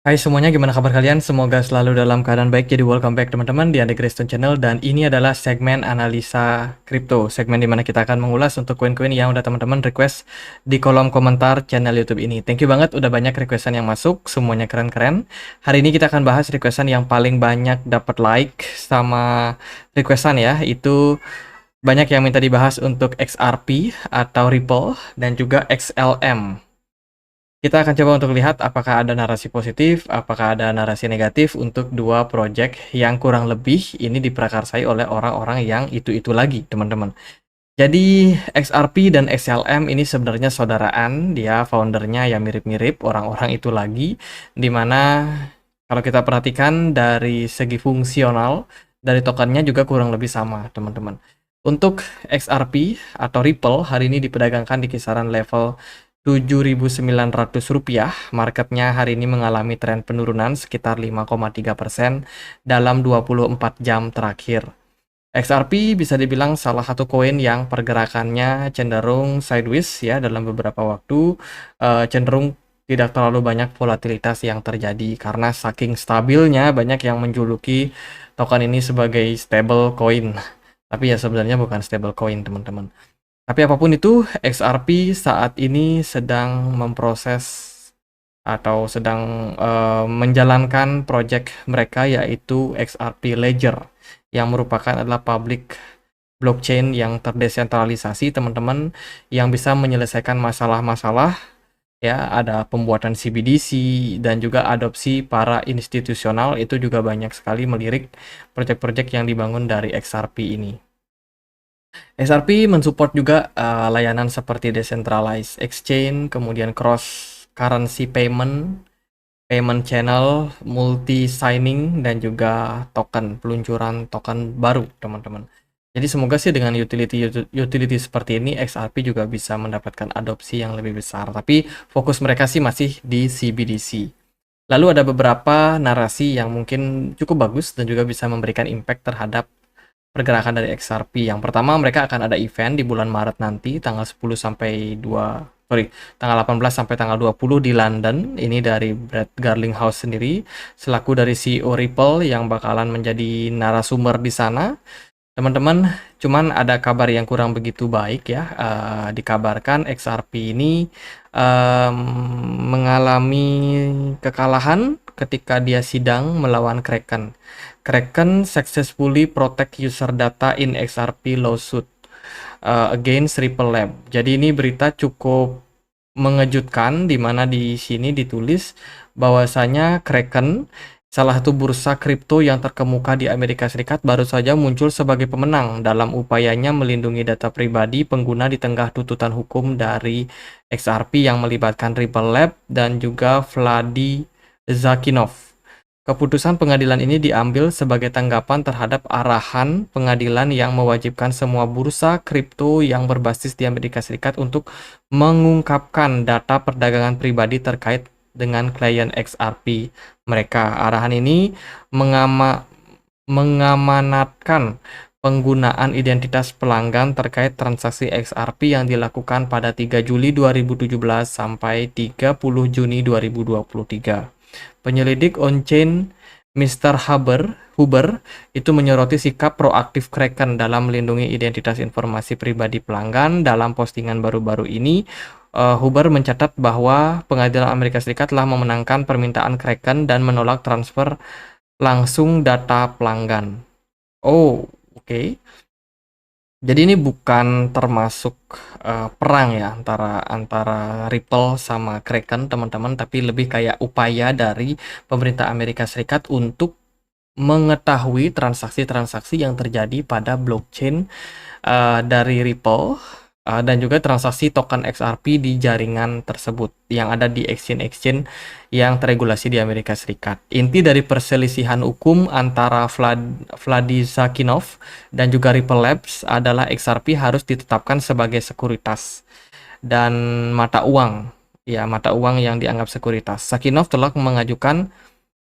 Hai semuanya, gimana kabar kalian? Semoga selalu dalam keadaan baik. Jadi welcome back teman-teman di Ande Greystone Channel, dan ini adalah segmen analisa kripto, segmen dimana kita akan mengulas untuk koin-koin yang udah teman-teman request di kolom komentar channel YouTube ini. Thank you banget, udah banyak requestan yang masuk, semuanya keren-keren. Hari ini kita akan bahas requestan yang paling banyak dapat like sama requestan ya, itu banyak yang minta dibahas untuk XRP atau Ripple dan juga XLM. Kita akan coba untuk lihat apakah ada narasi positif, apakah ada narasi negatif untuk dua project yang kurang lebih ini diprakarsai oleh orang-orang yang itu-itu lagi, teman-teman. Jadi XRP dan XLM ini sebenarnya saudaraan, dia foundernya ya mirip-mirip orang-orang itu lagi, dimana kalau kita perhatikan dari segi fungsional, dari tokennya juga kurang lebih sama, teman-teman. Untuk XRP atau Ripple hari ini diperdagangkan di kisaran level Rp7.900, marketnya hari ini mengalami tren penurunan sekitar 5,3% dalam 24 jam terakhir. XRP bisa dibilang salah satu koin yang pergerakannya cenderung sideways ya dalam beberapa waktu, cenderung tidak terlalu banyak volatilitas yang terjadi karena saking stabilnya banyak yang menjuluki token ini sebagai stable coin. Tapi ya sebenarnya bukan stable coin, teman-teman. Tapi apapun itu, XRP saat ini sedang memproses atau sedang menjalankan project mereka, yaitu XRP Ledger, yang merupakan adalah public blockchain yang terdesentralisasi, teman-teman, yang bisa menyelesaikan masalah-masalah. Ya, ada pembuatan CBDC dan juga adopsi para institusional, itu juga banyak sekali melirik project-project yang dibangun dari XRP ini. XRP mensupport juga layanan seperti decentralized exchange, kemudian cross currency payment, payment channel, multi signing, dan juga token, peluncuran token baru, teman-teman. Jadi semoga sih dengan utility seperti ini XRP juga bisa mendapatkan adopsi yang lebih besar. Tapi fokus mereka sih masih di CBDC. Lalu ada beberapa narasi yang mungkin cukup bagus dan juga bisa memberikan impact terhadap pergerakan dari XRP. Yang pertama, mereka akan ada event di bulan Maret nanti, tanggal 10 sampai tanggal 18 sampai tanggal 20 di London. Ini dari Brad Garlinghouse sendiri, selaku dari CEO Ripple yang bakalan menjadi narasumber di sana. Teman-teman, cuman ada kabar yang kurang begitu baik ya. Dikabarkan XRP ini mengalami kekalahan ketika dia sidang melawan Kraken. Kraken successfully protect user data in XRP lawsuit against Ripple Lab. Jadi ini berita cukup mengejutkan, di mana di sini ditulis bahwasanya Kraken, salah satu bursa kripto yang terkemuka di Amerika Serikat, baru saja muncul sebagai pemenang dalam upayanya melindungi data pribadi pengguna di tengah tuntutan hukum dari XRP yang melibatkan Ripple Lab dan juga Vladi Zakinov. Keputusan pengadilan ini diambil sebagai tanggapan terhadap arahan pengadilan yang mewajibkan semua bursa kripto yang berbasis di Amerika Serikat untuk mengungkapkan data perdagangan pribadi terkait dengan klien XRP mereka. Arahan ini mengamanatkan penggunaan identitas pelanggan terkait transaksi XRP yang dilakukan pada 3 Juli 2017 sampai 30 Juni 2023. Penyelidik on-chain Mr. Huber itu menyoroti sikap proaktif Kraken dalam melindungi identitas informasi pribadi pelanggan. Dalam postingan baru-baru ini, Huber mencatat bahwa pengadilan Amerika Serikat telah memenangkan permintaan Kraken dan menolak transfer langsung data pelanggan. Oh, oke. Jadi ini bukan termasuk perang ya antara Ripple sama Kraken, teman-teman, tapi lebih kayak upaya dari pemerintah Amerika Serikat untuk mengetahui transaksi-transaksi yang terjadi pada blockchain dari Ripple dan juga transaksi token XRP di jaringan tersebut yang ada di exchange-exchange yang teregulasi di Amerika Serikat. Inti dari perselisihan hukum antara Vladi Zakinov dan juga Ripple Labs adalah XRP harus ditetapkan sebagai sekuritas dan mata uang yang dianggap sekuritas. Zakinov telah mengajukan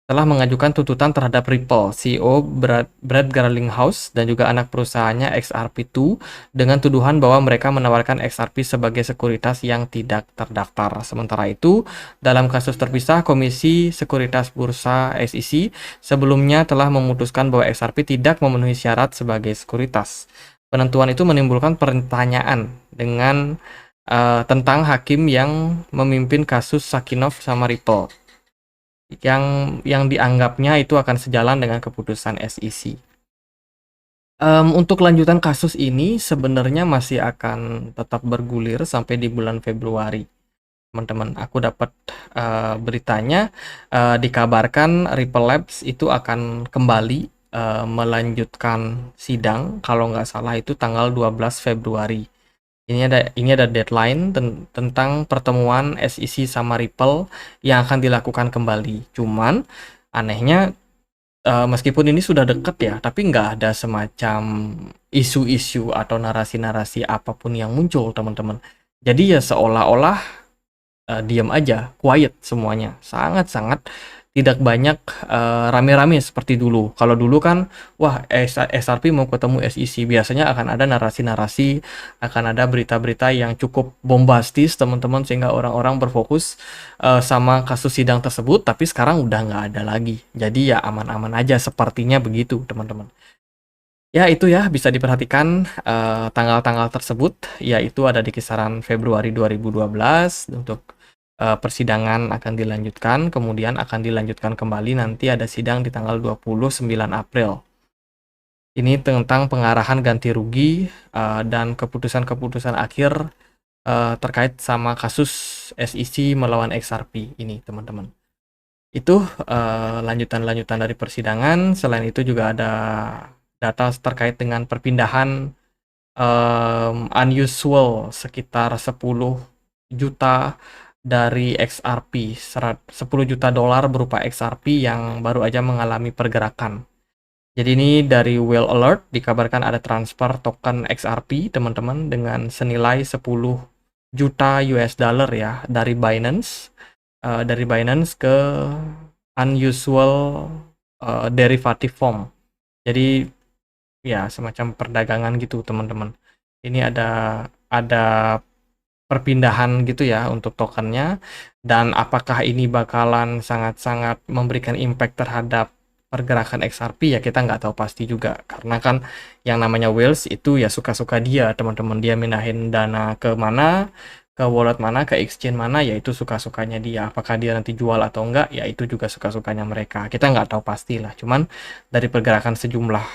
telah mengajukan tuntutan terhadap Ripple, CEO Brad Garlinghouse dan juga anak perusahaannya XRP2 dengan tuduhan bahwa mereka menawarkan XRP sebagai sekuritas yang tidak terdaftar. Sementara itu, dalam kasus terpisah, Komisi Sekuritas Bursa SEC sebelumnya telah memutuskan bahwa XRP tidak memenuhi syarat sebagai sekuritas. Penentuan itu menimbulkan pertanyaan tentang hakim yang memimpin kasus Sakinov sama Ripple yang dianggapnya itu akan sejalan dengan keputusan SEC. Untuk lanjutan kasus ini sebenarnya masih akan tetap bergulir sampai di bulan Februari. Teman-teman, aku dapat beritanya dikabarkan Ripple Labs itu akan kembali melanjutkan sidang, kalau nggak salah itu tanggal 12 Februari. Ini ada deadline tentang pertemuan SEC sama Ripple yang akan dilakukan kembali. Cuman anehnya meskipun ini sudah deket ya, tapi nggak ada semacam isu-isu atau narasi-narasi apapun yang muncul, teman-teman. Jadi ya seolah-olah diam aja, quiet semuanya. Sangat-sangat tidak banyak rame-rame seperti dulu. Kalau dulu kan, wah SRP mau ketemu SEC, biasanya akan ada narasi-narasi, akan ada berita-berita yang cukup bombastis teman-teman, sehingga orang-orang berfokus sama kasus sidang tersebut, tapi sekarang udah nggak ada lagi. Jadi ya aman-aman aja sepertinya begitu teman-teman. Ya itu ya bisa diperhatikan tanggal-tanggal tersebut, yaitu ada di kisaran Februari 2012 untuk persidangan akan dilanjutkan, kemudian akan dilanjutkan kembali nanti ada sidang di tanggal 29 April. Ini tentang pengarahan ganti rugi dan keputusan-keputusan akhir terkait sama kasus SEC melawan XRP ini, teman-teman. Itu lanjutan-lanjutan dari persidangan. Selain itu juga ada data terkait dengan perpindahan unusual sekitar 10 juta dari XRP, 10 juta dolar berupa XRP yang baru aja mengalami pergerakan. Jadi ini dari Whale Alert dikabarkan ada transfer token XRP teman-teman dengan senilai 10 juta US dollar ya dari Binance ke unusual derivative form. Jadi ya semacam perdagangan gitu teman-teman. Ini ada perpindahan gitu ya untuk tokennya, dan apakah ini bakalan sangat-sangat memberikan impact terhadap pergerakan XRP ya kita nggak tahu pasti juga, karena kan yang namanya whales itu ya suka-suka dia teman-teman, dia mindahin dana ke mana, ke wallet mana, ke exchange mana, ya itu suka-sukanya dia. Apakah dia nanti jual atau enggak ya itu juga suka-sukanya mereka, kita nggak tahu pasti lah. Cuman dari pergerakan sejumlah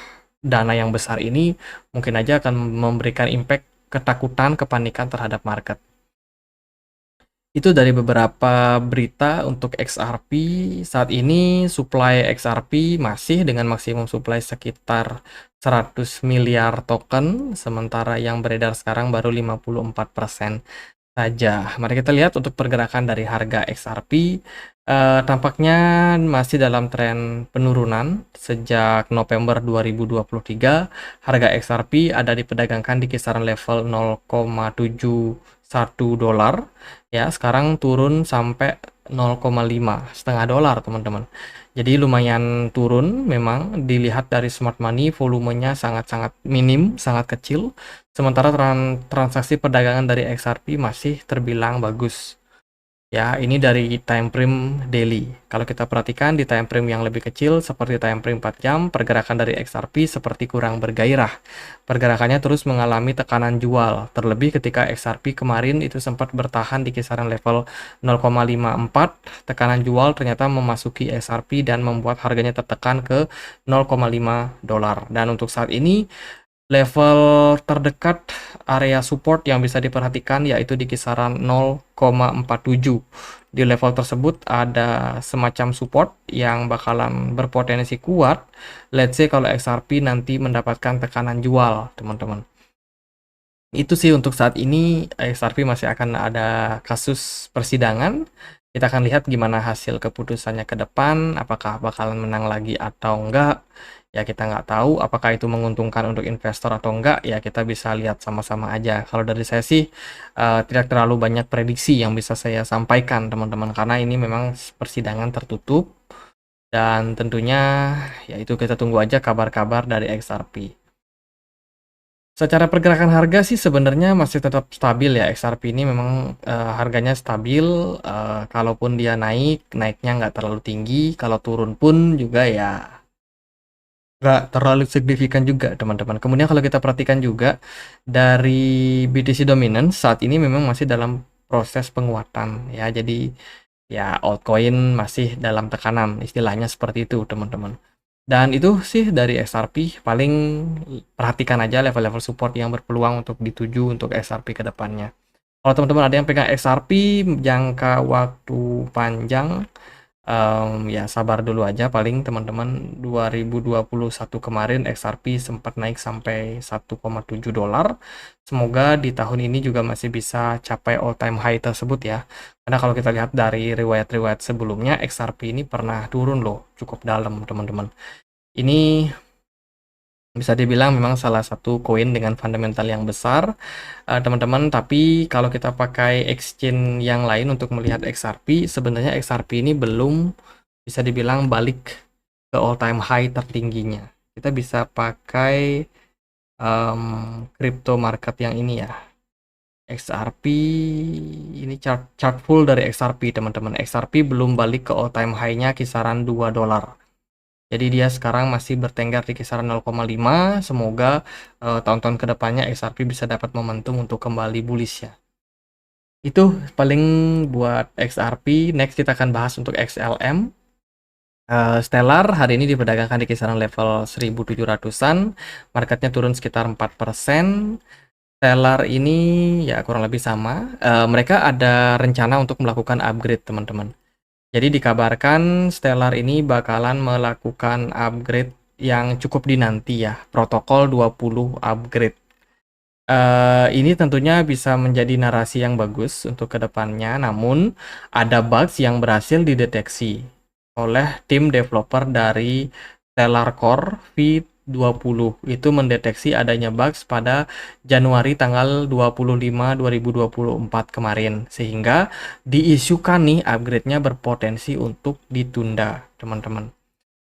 dana yang besar ini mungkin aja akan memberikan impact ketakutan, kepanikan terhadap market. Itu dari beberapa berita untuk XRP. Saat ini supply XRP masih dengan maksimum supply sekitar 100 miliar token, sementara yang beredar sekarang baru 54% saja. Mari kita lihat untuk pergerakan dari harga XRP. Tampaknya masih dalam tren penurunan sejak November 2023. Harga XRP ada diperdagangkan di kisaran level 0,71 dolar. Ya, sekarang turun sampai 0,5 setengah dolar, teman-teman. Jadi lumayan turun memang, dilihat dari smart money volumenya sangat-sangat minim, sangat kecil. Sementara transaksi perdagangan dari XRP masih terbilang bagus. Ya, ini dari time frame daily. Kalau kita perhatikan di time frame yang lebih kecil seperti time frame 4 jam, pergerakan dari XRP seperti kurang bergairah. Pergerakannya terus mengalami tekanan jual, terlebih ketika XRP kemarin itu sempat bertahan di kisaran level 0,54. Tekanan jual ternyata memasuki XRP dan membuat harganya tertekan ke 0,5 dolar. Dan untuk saat ini level terdekat area support yang bisa diperhatikan yaitu di kisaran 0,47. Di level tersebut ada semacam support yang bakalan berpotensi kuat. Let's say kalau XRP nanti mendapatkan tekanan jual, teman-teman. Itu sih untuk saat ini, XRP masih akan ada kasus persidangan. Kita akan lihat gimana hasil keputusannya ke depan, apakah bakalan menang lagi atau enggak. Ya kita nggak tahu apakah itu menguntungkan untuk investor atau enggak, ya kita bisa lihat sama-sama aja. Kalau dari saya sih tidak terlalu banyak prediksi yang bisa saya sampaikan teman-teman, karena ini memang persidangan tertutup Dan tentunya ya itu kita tunggu aja kabar-kabar dari XRP. Secara pergerakan harga sih sebenarnya masih tetap stabil ya. XRP ini memang harganya stabil. Kalaupun dia naik, naiknya nggak terlalu tinggi. Kalau turun pun juga ya nggak terlalu signifikan juga, teman-teman. Kemudian kalau kita perhatikan juga dari BTC Dominance saat ini memang masih dalam proses penguatan ya. Jadi ya altcoin masih dalam tekanan, istilahnya seperti itu, teman-teman. Dan itu sih dari XRP, paling perhatikan aja level-level support yang berpeluang untuk dituju untuk XRP ke depannya. Kalau teman-teman ada yang pegang XRP jangka waktu panjang, ya sabar dulu aja, paling teman-teman 2021 kemarin XRP sempat naik sampai 1,7 dolar. Semoga di tahun ini juga masih bisa capai all time high tersebut ya. Karena kalau kita lihat dari riwayat-riwayat sebelumnya, XRP ini pernah turun loh, cukup dalam teman-teman. Ini bisa dibilang memang salah satu koin dengan fundamental yang besar, teman-teman. Tapi kalau kita pakai exchange yang lain untuk melihat XRP, sebenarnya XRP ini belum bisa dibilang balik ke all time high tertingginya. Kita bisa pakai crypto market yang ini ya. XRP ini chart full dari XRP, teman-teman. XRP belum balik ke all time high-nya kisaran 2 dolar. Jadi dia sekarang masih bertengger di kisaran 0,5. Semoga tahun-tahun kedepannya XRP bisa dapat momentum untuk kembali bullish ya. Itu paling buat XRP. Next kita akan bahas untuk XLM. Stellar hari ini diperdagangkan di kisaran level 1700-an. Marketnya turun sekitar 4%. Stellar ini ya kurang lebih sama. Mereka ada rencana untuk melakukan upgrade, teman-teman. Jadi dikabarkan Stellar ini bakalan melakukan upgrade yang cukup dinanti ya, protokol 20 upgrade. Ini tentunya bisa menjadi narasi yang bagus untuk kedepannya, namun ada bugs yang berhasil dideteksi oleh tim developer dari Stellar Core V20. Itu mendeteksi adanya bugs pada Januari tanggal 25 2024 kemarin, sehingga diisukan nih upgrade-nya berpotensi untuk ditunda, teman-teman.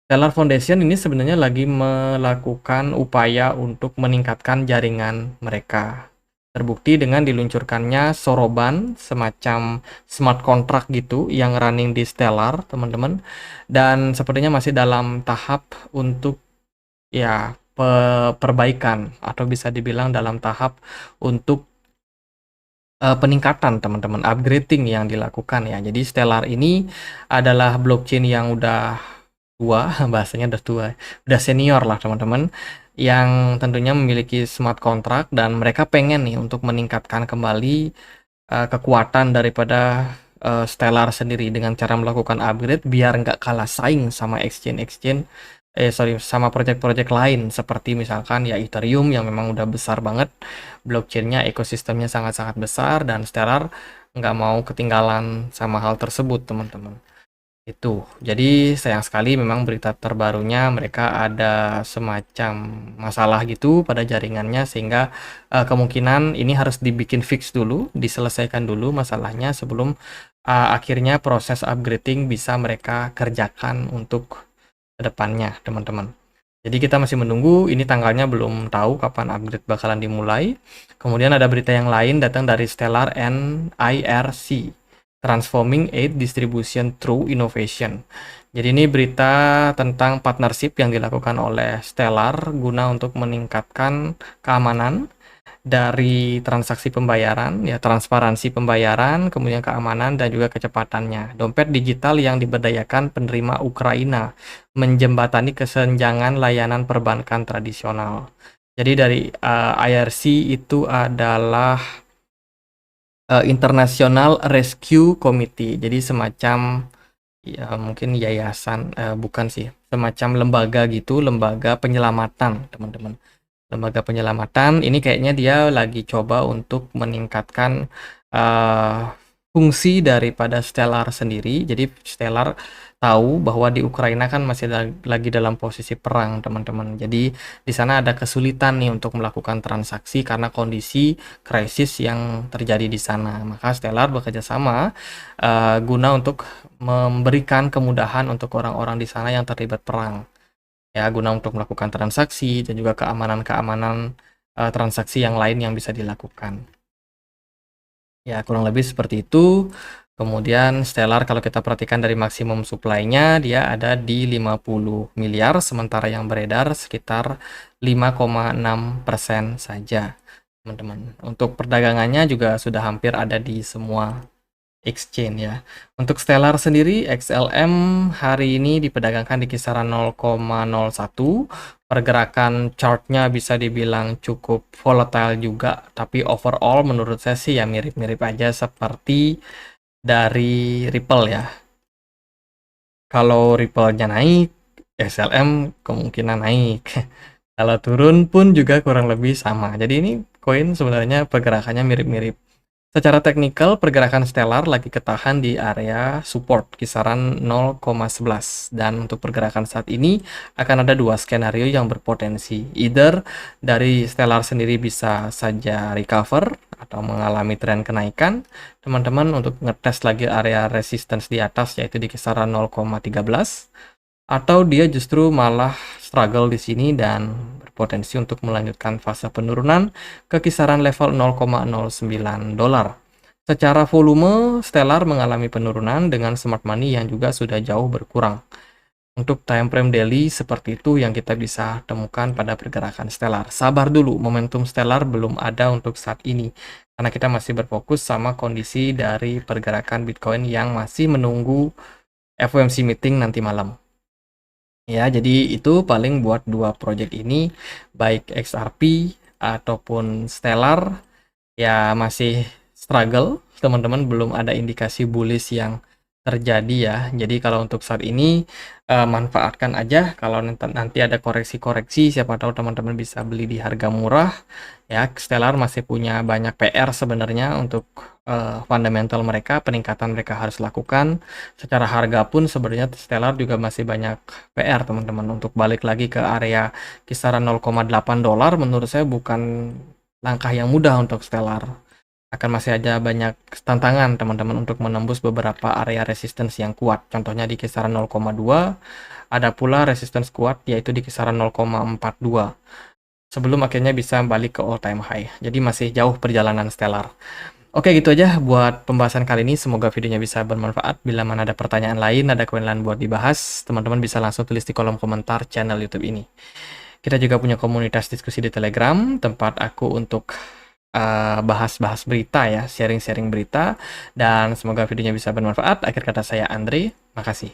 Stellar Foundation ini sebenarnya lagi melakukan upaya untuk meningkatkan jaringan mereka. Terbukti dengan diluncurkannya Soroban, semacam smart contract gitu yang running di Stellar, teman-teman. Dan sepertinya masih dalam tahap untuk ya perbaikan, atau bisa dibilang dalam tahap untuk peningkatan, teman-teman, upgrading yang dilakukan ya. Jadi Stellar ini adalah blockchain yang udah tua, bahasanya udah tua, udah senior lah, teman-teman, yang tentunya memiliki smart contract, dan mereka pengen nih untuk meningkatkan kembali kekuatan daripada Stellar sendiri dengan cara melakukan upgrade biar nggak kalah saing sama sama project-project lain, seperti misalkan ya Ethereum yang memang udah besar banget blockchainnya, ekosistemnya sangat-sangat besar, dan Stellar nggak mau ketinggalan sama hal tersebut, teman-teman. Itu jadi sayang sekali memang berita terbarunya mereka ada semacam masalah gitu pada jaringannya, sehingga kemungkinan ini harus dibikin fix dulu, diselesaikan dulu masalahnya sebelum akhirnya proses upgrading bisa mereka kerjakan untuk kedepannya, teman-teman. Jadi kita masih menunggu, ini tanggalnya belum tahu kapan upgrade bakalan dimulai. Kemudian ada berita yang lain datang dari Stellar and IRC, Transforming Aid Distribution Through Innovation. Jadi ini berita tentang partnership yang dilakukan oleh Stellar guna untuk meningkatkan keamanan dari transaksi pembayaran, ya transparansi pembayaran, kemudian keamanan dan juga kecepatannya. Dompet digital yang diberdayakan penerima Ukraina, menjembatani kesenjangan layanan perbankan tradisional. Jadi dari IRC itu adalah International Rescue Committee. Jadi semacam ya mungkin yayasan, bukan sih, semacam lembaga gitu, lembaga penyelamatan, teman-teman. Lembaga penyelamatan ini kayaknya dia lagi coba untuk meningkatkan fungsi daripada Stellar sendiri. Jadi Stellar tahu bahwa di Ukraina kan masih lagi dalam posisi perang, teman-teman. Jadi di sana ada kesulitan nih untuk melakukan transaksi karena kondisi krisis yang terjadi di sana. Maka Stellar bekerja sama guna untuk memberikan kemudahan untuk orang-orang di sana yang terlibat perang. Ya, guna untuk melakukan transaksi dan juga keamanan-keamanan transaksi yang lain yang bisa dilakukan. Ya, kurang lebih seperti itu. Kemudian Stellar kalau kita perhatikan dari maksimum supply-nya dia ada di 50 miliar, sementara yang beredar sekitar 5,6% saja, teman-teman. Untuk perdagangannya juga sudah hampir ada di semua exchange ya. Untuk Stellar sendiri, XLM hari ini diperdagangkan di kisaran 0,01. Pergerakan chartnya bisa dibilang cukup volatile juga, tapi overall menurut saya sih ya mirip-mirip aja seperti dari Ripple ya. Kalau Ripple-nya naik, XLM kemungkinan naik. Kalau turun pun juga kurang lebih sama. Jadi ini koin sebenarnya pergerakannya mirip-mirip. Secara teknikal, pergerakan Stellar lagi ketahan di area support kisaran 0,11. Dan untuk pergerakan saat ini akan ada dua skenario yang berpotensi. Either dari Stellar sendiri bisa saja recover atau mengalami tren kenaikan. Teman-teman untuk ngetes lagi area resistance di atas yaitu di kisaran 0,13. Atau dia justru malah struggle di sini dan berpotensi untuk melanjutkan fase penurunan ke kisaran level 0,09 dolar. Secara volume, Stellar mengalami penurunan dengan smart money yang juga sudah jauh berkurang. Untuk time frame daily seperti itu yang kita bisa temukan pada pergerakan Stellar. Sabar dulu, momentum Stellar belum ada untuk saat ini. Karena kita masih berfokus sama kondisi dari pergerakan Bitcoin yang masih menunggu FOMC meeting nanti malam. Ya, jadi itu paling buat dua project ini, baik XRP ataupun Stellar, ya masih struggle, teman-teman belum ada indikasi bullish yang terjadi ya. Jadi kalau untuk saat ini manfaatkan aja, kalau nanti ada koreksi-koreksi, siapa tahu teman-teman bisa beli di harga murah. Ya, Stellar masih punya banyak PR sebenarnya untuk fundamental mereka, peningkatan mereka harus lakukan. Secara harga pun sebenarnya Stellar juga masih banyak PR teman-teman. Untuk balik lagi ke area kisaran 0,8 dolar menurut saya bukan langkah yang mudah untuk Stellar. Akan masih ada banyak tantangan teman-teman untuk menembus beberapa area resistance yang kuat. Contohnya di kisaran 0,2, ada pula resistance kuat yaitu di kisaran 0,42. Sebelum akhirnya bisa balik ke all time high. Jadi masih jauh perjalanan Stellar. Oke, gitu aja buat pembahasan kali ini. Semoga videonya bisa bermanfaat. Bila mana ada pertanyaan lain, ada koin lain buat dibahas, teman-teman bisa langsung tulis di kolom komentar channel YouTube ini. Kita juga punya komunitas diskusi di Telegram, tempat aku untuk bahas-bahas berita ya, sharing-sharing berita. Dan semoga videonya bisa bermanfaat. Akhir kata saya Andre, makasih.